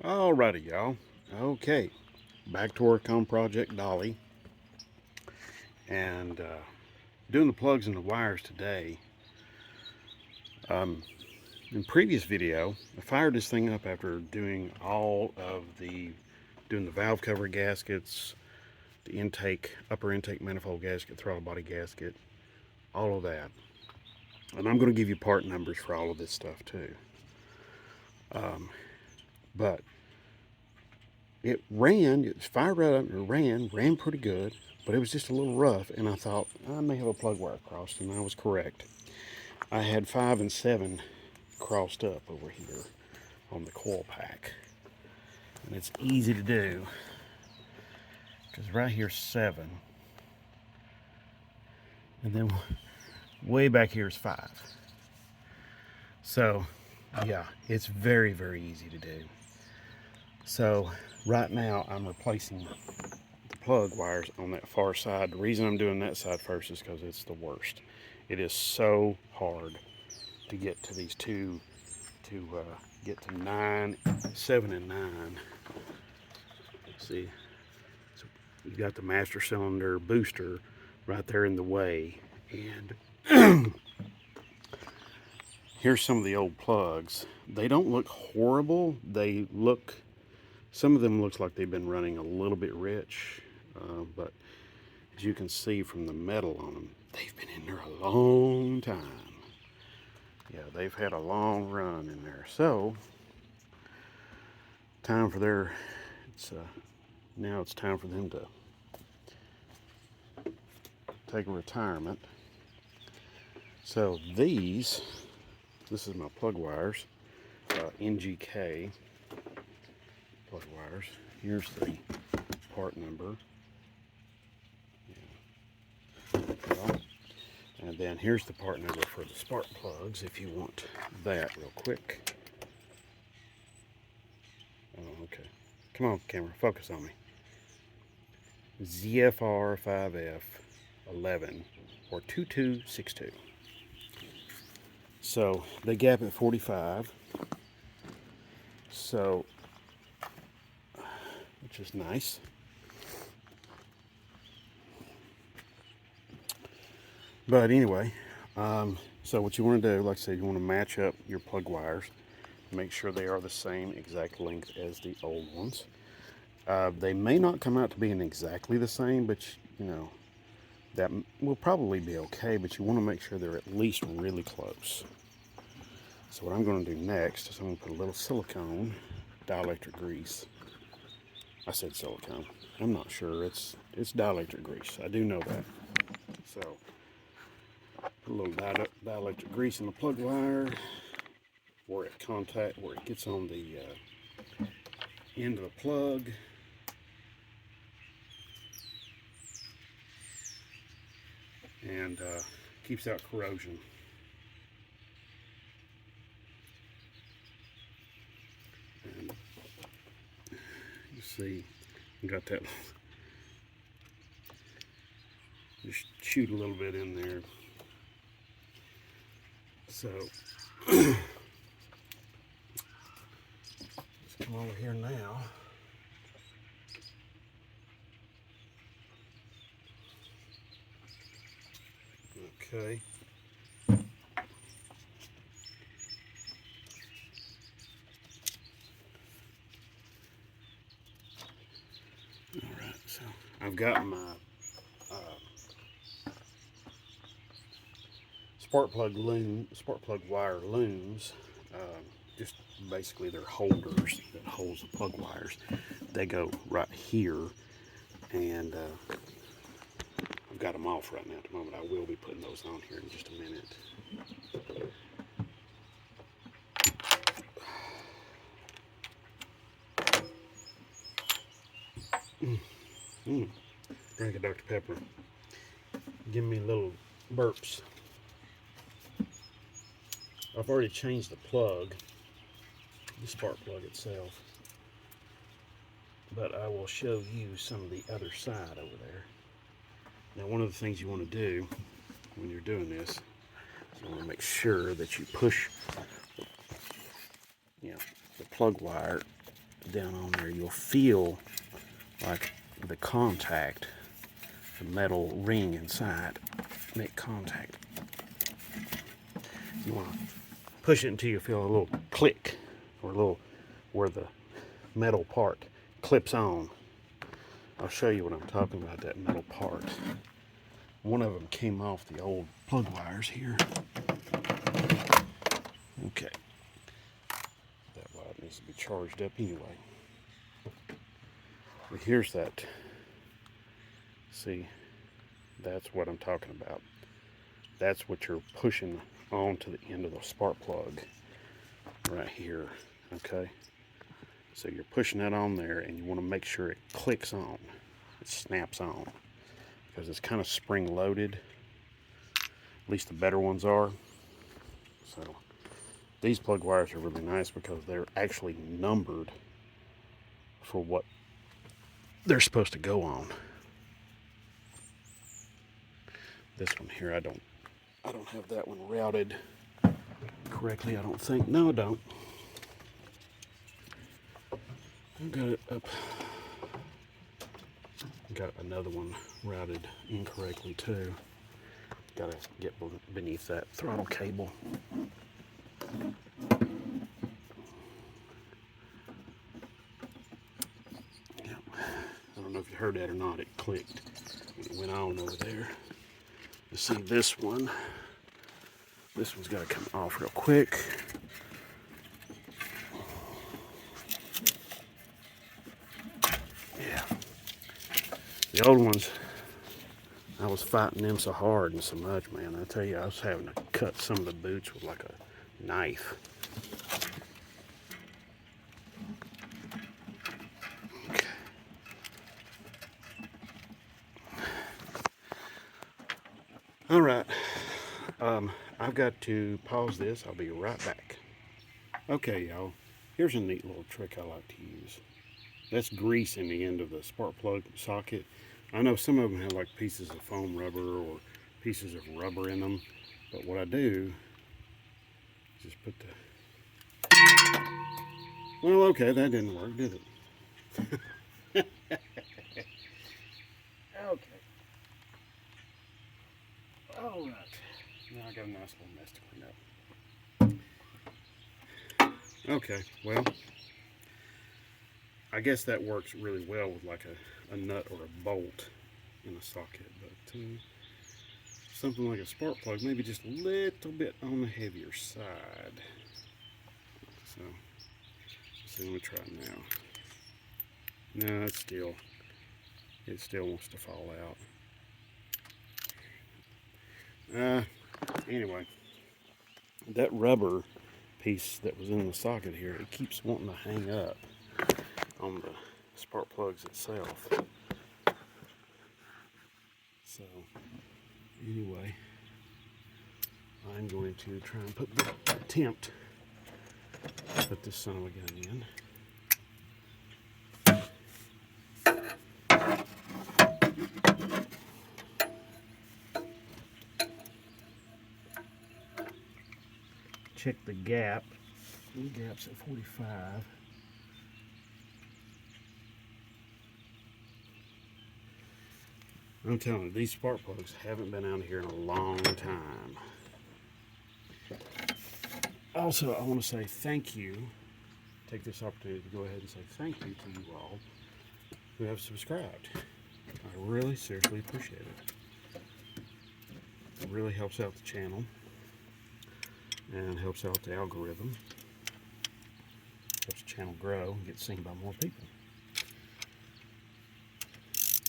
Alrighty, y'all. Okay, back to work on Project Dolly, and doing the plugs and the wires today. Um, in previous video, I fired this thing up after doing all of doing the valve cover gaskets, the intake, upper intake manifold gasket, throttle body gasket, all of that. And I'm going to give you part numbers for all of this stuff too. But it ran, it was fired right up, and it ran pretty good, but it was just a little rough, and I thought I may have a plug wire crossed, and I was correct. I had 5 and 7 crossed up over here on the coil pack, and it's easy to do because right here's 7, and then way back here is 5. So yeah, it's very, very easy to do. So right now I'm replacing the plug wires on that far side. The reason I'm doing that side first is because it's the worst. It is so hard to get to these two, to get to 9, 7, and 9. See, so you've got the master cylinder booster right there in the way. And here's some of the old plugs. They don't look horrible. Some of them looks like they've been running a little bit rich, but as you can see from the metal on them, they've been in there a long time. Yeah, they've had a long run in there. So, time for now it's time for them to take a retirement. So this is my plug wires, NGK plug wires. Here's the part number. Yeah. And then here's the part number for the spark plugs if you want that real quick. Oh, okay. Come on, camera, focus on me. ZFR5F11 or 2262. So they gap at 45. So, which is nice. But anyway, so what you want to do, like I said, you want to match up your plug wires. Make sure they are the same exact length as the old ones. They may not come out to being exactly the same, but that will probably be okay, but you want to make sure they're at least really close. So what I'm going to do next is I'm going to put a little silicone dielectric grease. I said silicone. I'm not sure. It's dielectric grease. I do know that. So put a little dielectric grease in the plug wire where it gets on the end of the plug. And keeps out corrosion. And you see, you got that. Just shoot a little bit in there. So let's come over here now. Okay. All right. So I've got my spark plug wire looms. Just basically they're holders that holds the plug wires. They go right here, and I've got them off right now at the moment. I will be putting those on here in just a minute. Drink a Dr. Pepper. Give me little burps. I've already changed the plug, the spark plug itself, but I will show you some of the other side over there. Now, one of the things you want to do when you're doing this is you want to make sure that you push, the plug wire down on there, you'll feel like the contact, the metal ring inside, make contact. You want to push it until you feel a little click, or a little where the metal part clips on. I'll show you what I'm talking about, that metal part. One of them came off the old plug wires here. Okay. That wire needs to be charged up anyway. But here's that. See, that's what I'm talking about. That's what you're pushing onto the end of the spark plug right here. Okay. So you're pushing that on there, and you want to make sure it clicks on. It snaps on. Because it's kind of spring loaded. At least the better ones are. So these plug wires are really nice because they're actually numbered for what they're supposed to go on. This one here, I don't have that one routed correctly, I don't think. No, I don't. I've got it up. Got another one routed incorrectly too. Gotta get beneath that throttle cable. Yep. I don't know if you heard that or not, it clicked when it went on over there. You see this one's gotta come off real quick. Yeah. The old ones, I was fighting them so hard and so much, man. I tell you, I was having to cut some of the boots with like a knife. Okay. All right. I've got to pause this. I'll be right back. Okay, y'all. Here's a neat little trick I like to use. That's grease in the end of the spark plug socket. I know some of them have like pieces of foam rubber or pieces of rubber in them, but what I do is just put the... Well, okay, that didn't work, did it? Okay. All right. Now I got a nice little mess to clean up. Okay, well, I guess that works really well with like a nut or a bolt in a socket, but something like a spark plug, maybe just a little bit on the heavier side. So, let me try it now. No, it still wants to fall out. Anyway, that rubber piece that was in the socket here, it keeps wanting to hang up on the spark plugs itself. So anyway, I'm going to try and attempt to put this son of a gun in. Check the gap. The gap's at 45. I'm telling you, these spark plugs haven't been out here in a long time. Also, I want to say thank you. Take this opportunity to go ahead and say thank you to you all who have subscribed. I really seriously appreciate it. It really helps out the channel and helps out the algorithm. Helps the channel grow and get seen by more people.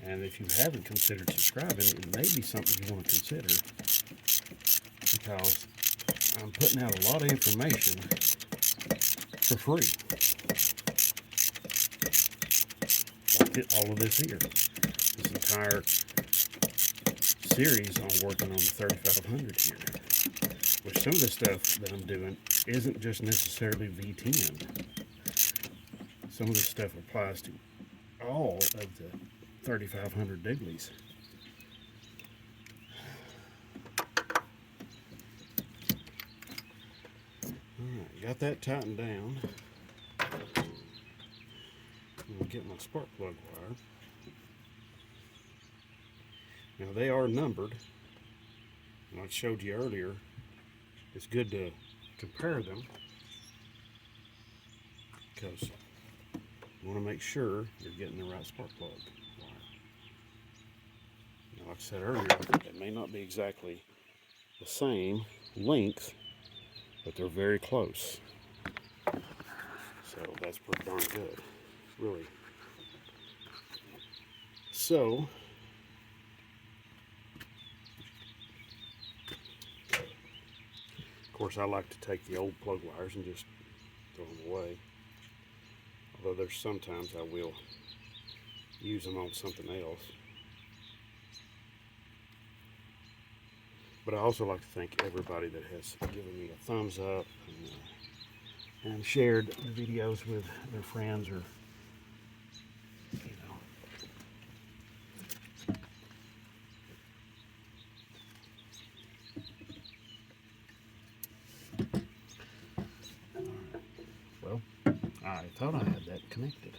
And if you haven't considered subscribing, it may be something you want to consider, because I'm putting out a lot of information for free. Like all of this here. This entire series on working on the 3500 here. Which some of the stuff that I'm doing isn't just necessarily V10. Some of this stuff applies to all of the 3500 Diglies. Alright, got that tightened down. I'll get my spark plug wire. Now they are numbered. Like I showed you earlier, it's good to compare them because you want to make sure you're getting the right spark plug wire. Now, like I said earlier, it may not be exactly the same length, but they're very close. So that's pretty darn good, really. So, of course, I like to take the old plug wires and just throw them away. Although there's sometimes I will use them on something else. But I also like to thank everybody that has given me a thumbs up and shared the videos with their friends, or well, I thought I had that connected.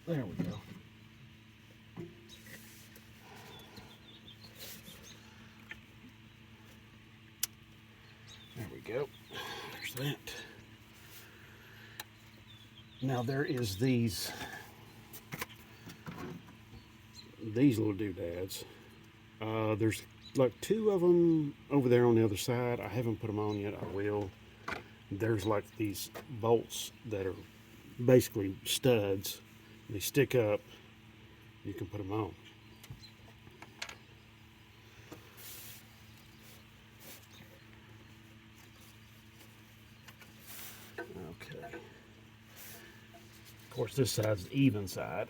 There we go. There we go. There's that. Now there is these little doodads. There's like 2 of them over there on the other side. I haven't put them on yet. I will. There's like these bolts that are basically studs. They stick up. You can put them on. Okay. Of course, this side's the even side.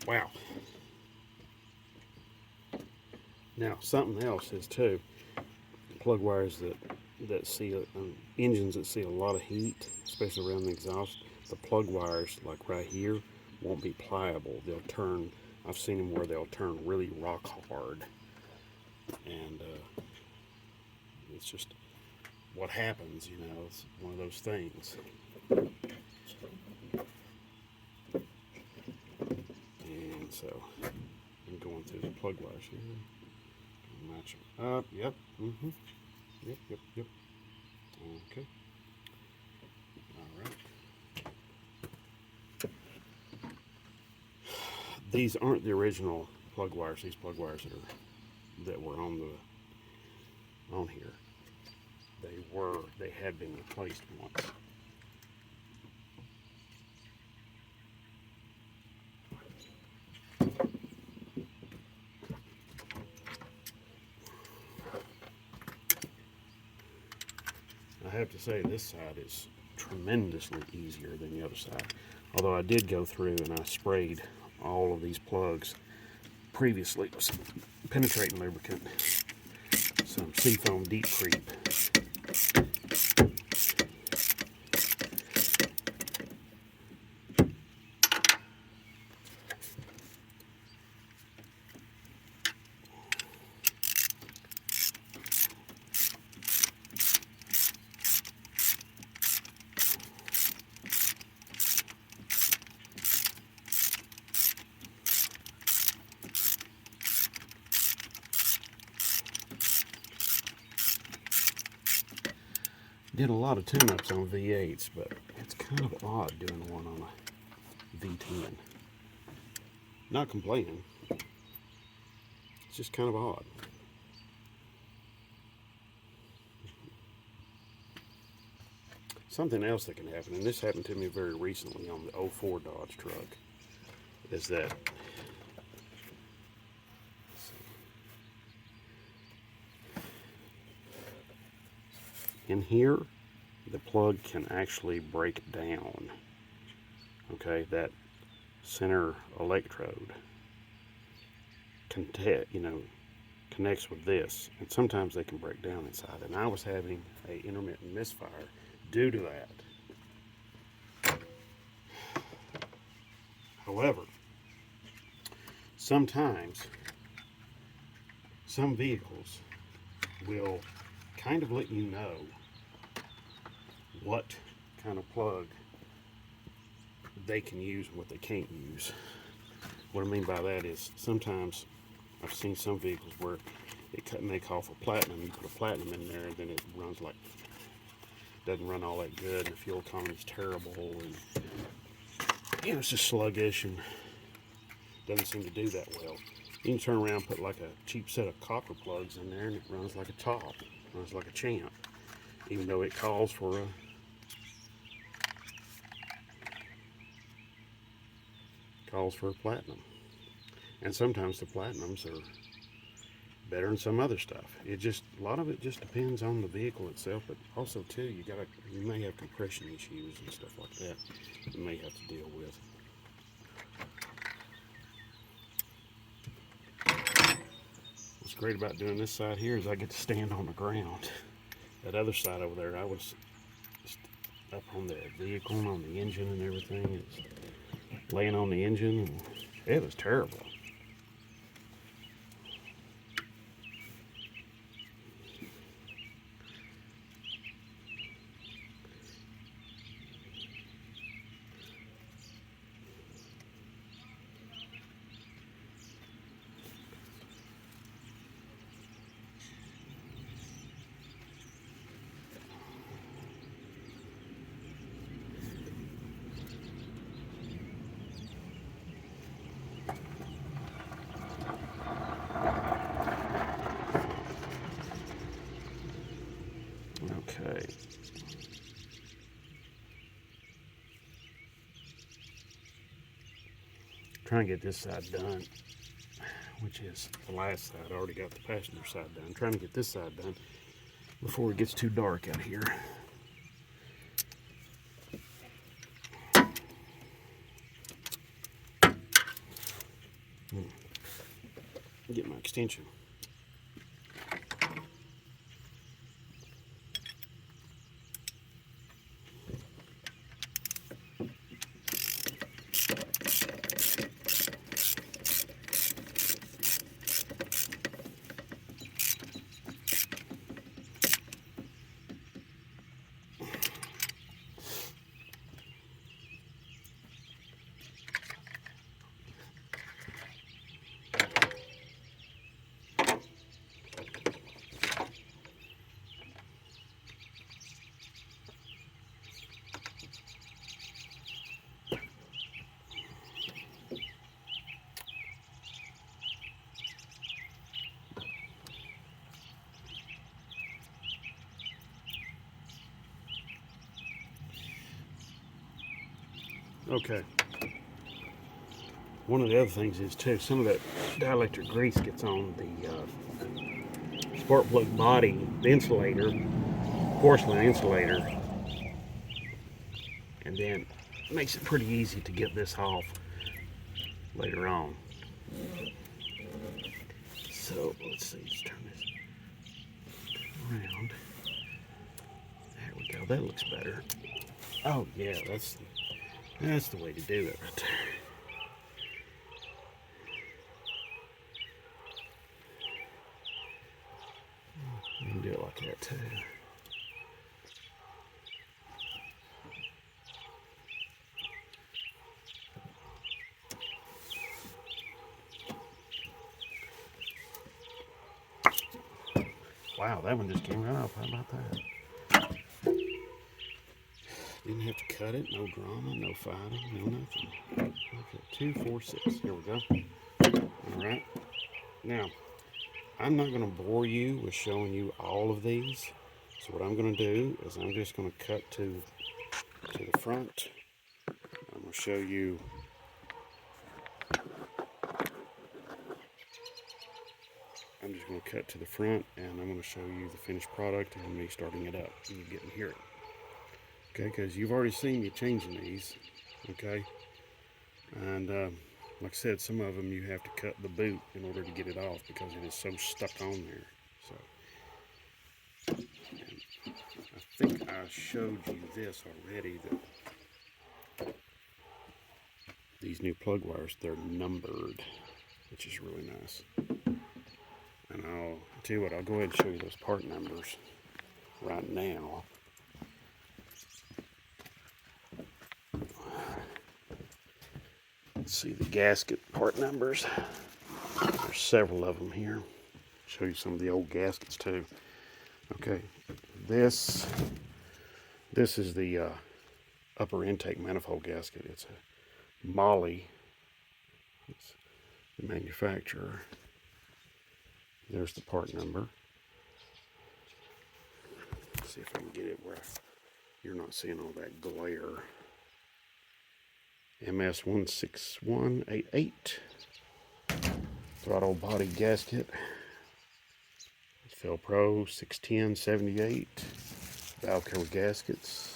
Wow. Now, something else is too, plug wires that see engines that see a lot of heat, especially around the exhaust. The plug wires, like right here, won't be pliable. They'll turn. I've seen them where they'll turn really rock hard, and it's just what happens. You know, it's one of those things. And so I'm going through the plug wires here. Match them up. Yep. Yep. Okay. All right. These aren't the original plug wires. These plug wires that were on here. They had been replaced once. I have to say this side is tremendously easier than the other side. Although I did go through and I sprayed all of these plugs previously with some penetrating lubricant, some seafoam deep creep. Did a lot of tune-ups on V8s, but it's kind of odd doing one on a V10. Not complaining. It's just kind of odd. Something else that can happen, and this happened to me very recently on the 04 Dodge truck, is that in here, the plug can actually break down. Okay, that center electrode connects with this, and sometimes they can break down inside. And I was having an intermittent misfire due to that. However, sometimes some vehicles will kind of let you know what kind of plug they can use and what they can't use. What I mean by that is sometimes I've seen some vehicles where they call for platinum. You put a platinum in there and then it runs like, doesn't run all that good, and the fuel economy is terrible, and you know, it's just sluggish and doesn't seem to do that well. You can turn around and put like a cheap set of copper plugs in there and it runs like a top, runs like a champ, even though it calls for a platinum. And sometimes the platinums are better than some other stuff. It just, a lot of it just depends on the vehicle itself, but also too, you may have compression issues and stuff like that you may have to deal with. What's great about doing this side here is I get to stand on the ground. That other side over there, I was up on the vehicle and on the engine and everything. It's laying on the engine, and it was terrible. Okay. Trying to get this side done, which is the last side. I already got the passenger side done. Trying to get this side done before it gets too dark out here. Get my extension. Okay. One of the other things is too, some of that dielectric grease gets on the spark plug body, the insulator, porcelain insulator, and then it makes it pretty easy to get this off later on. So let's see, let's turn this around. There we go, that looks better. Oh yeah, that's the way to do it right there. You can do it like that too. Wow, that one just came right off. How about that? Didn't have to cut it. No drama, no fighting, no nothing. Okay, 2, 4, 6. Here we go. All right. Now, I'm not going to bore you with showing you all of these. So what I'm going to do is I'm just going to cut to the front. I'm going to show you I'm just going to cut to the front and I'm going to show you the finished product and me starting it up and you get to hear it. Okay, because you've already seen me changing these. Okay, and like I said, some of them you have to cut the boot in order to get it off because it is so stuck on there. So I think I showed you this already, that these new plug wires, they're numbered, which is really nice. And I'll tell you what, I'll go ahead and show you those part numbers right now. Let's see the gasket part numbers. There's several of them here. Show you some of the old gaskets too. Okay, this is the upper intake manifold gasket. It's a Molly. It's the manufacturer. There's the part number. Let's see if I can get it where you're not seeing all that glare. MS16188. Throttle body gasket. Felpro 61078. Valve cover gaskets.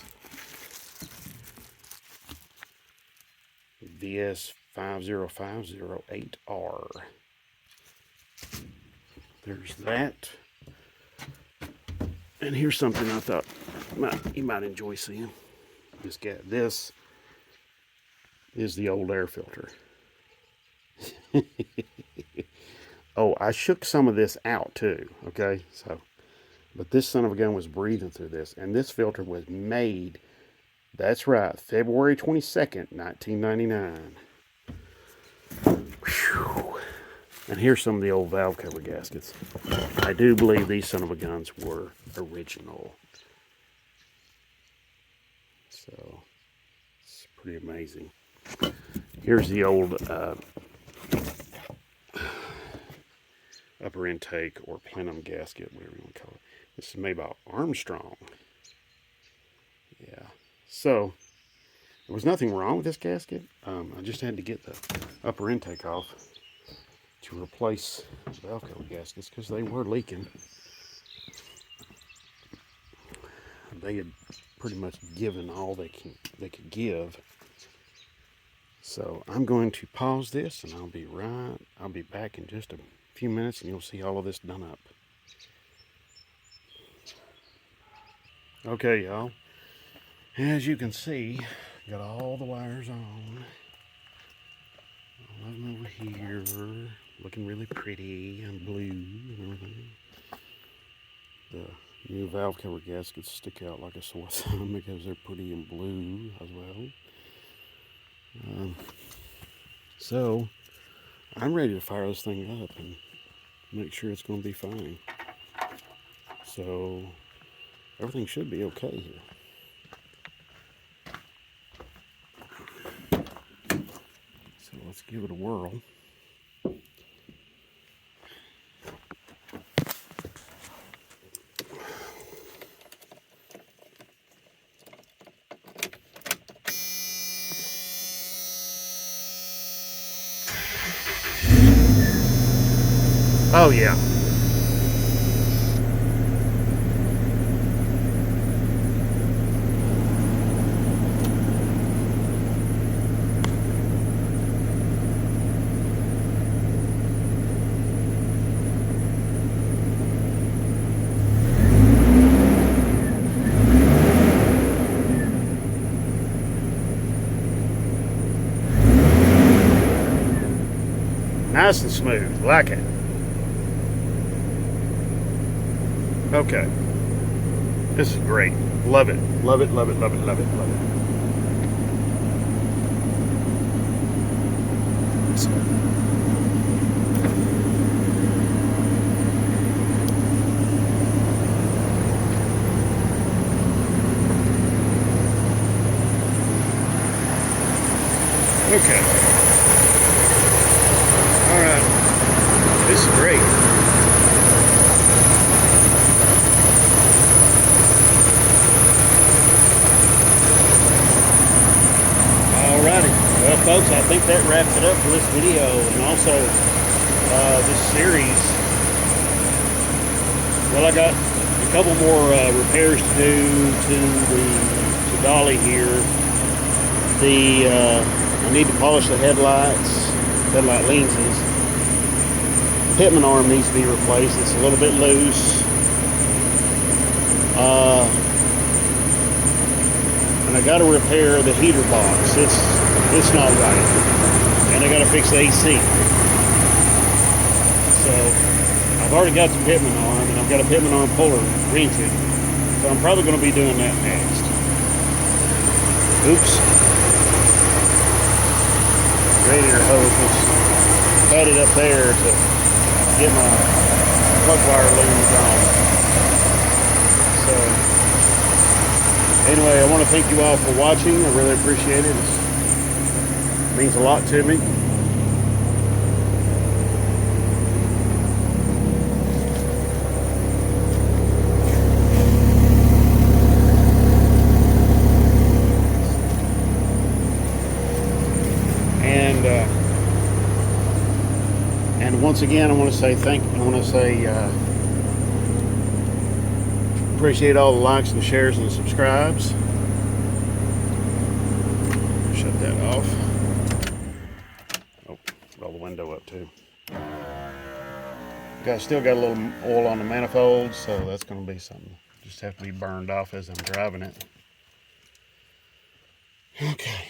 VS50508R. There's that. And here's something I thought you might enjoy seeing. This is the old air filter. Oh, I shook some of this out too, okay? But this son of a gun was breathing through this, and this filter was made, that's right, February 22nd, 1999. Whew. And here's some of the old valve cover gaskets. I do believe these son of a guns were original. So, it's pretty amazing. Here's the old upper intake or plenum gasket, whatever you want to call it. This is made by Armstrong. Yeah. So, there was nothing wrong with this gasket. I just had to get the upper intake off to replace the valve cover gaskets because they were leaking. They had pretty much given all they could give. So I'm going to pause this, and I'll be back in just a few minutes, and you'll see all of this done up. Okay, y'all. As you can see, got all the wires on. All of them over here, looking really pretty and blue and everything. The new valve cover gaskets stick out like a sore thumb because they're pretty and blue as well. So I'm ready to fire this thing up and make sure it's going to be fine. So everything should be okay here. So let's give it a whirl. Oh yeah. Nice and smooth, like it. Okay, this is great. Love it, love it, love it, love it, love it, love it. Okay. All right. This is great. Well, folks, I think that wraps it up for this video and also this series. Well, I got a couple more repairs to do to the dolly here. I need to polish the headlight lenses. The pitman arm needs to be replaced. It's a little bit loose. And I got to repair the heater box. It's not right. And I got to fix the AC. So I've already got the pitman arm, and I've got a pitman arm puller rented. So I'm probably going to be doing that next. Oops. radiator hose was headed up there to get my plug wire looms on. So anyway, I want to thank you all for watching. I really appreciate it. It means a lot to me. And once again, I want to say appreciate all the likes and shares and subscribes. Shut that off. Oh, roll the window up too. Still got a little oil on the manifold, so that's going to be something. Just have to be burned off as I'm driving it. Okay.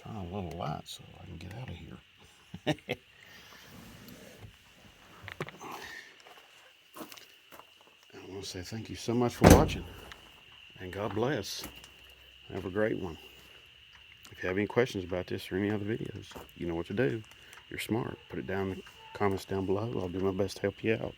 Turn on a little light so I can get out of here. I want to say thank you so much for watching, and God bless. Have a great one. If you have any questions about this or any other videos, you know what to do. You're smart. Put it down in the comments down below. I'll do my best to help you out.